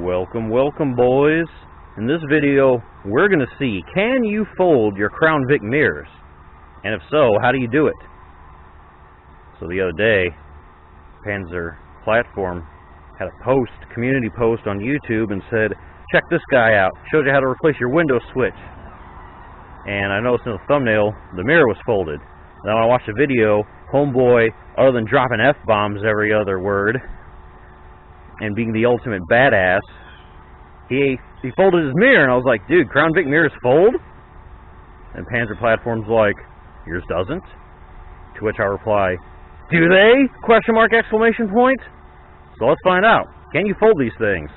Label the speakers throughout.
Speaker 1: Welcome, welcome, boys. In this video, we're going to see, can you fold your Crown Vic mirrors? And if so, how do you do it? So the other day, Panzer Platform had a post, community post on YouTube and said, check this guy out. Shows you how to replace your window switch. And I noticed in the thumbnail, the mirror was folded. Then when I watched the video, homeboy, other than dropping F-bombs every other word, and being the ultimate badass, he folded his mirror, and I was like, dude, Crown Vic mirrors fold? And Panzer Platform's like, yours doesn't? To which I reply, do they? Question mark, exclamation point? So let's find out. Can you fold these things?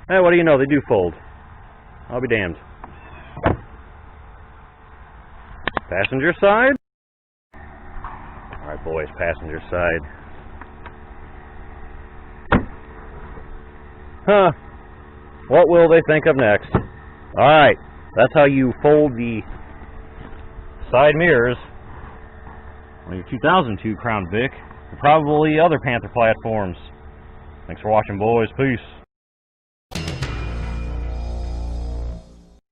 Speaker 1: Hey, what do you know? They do fold. I'll be damned. Passenger side? Alright, boys, passenger side. Huh. What will they think of next? Alright, that's how you fold the side mirrors on your 2002 Crown Vic, and probably other Panther platforms. Thanks for watching, boys. Peace.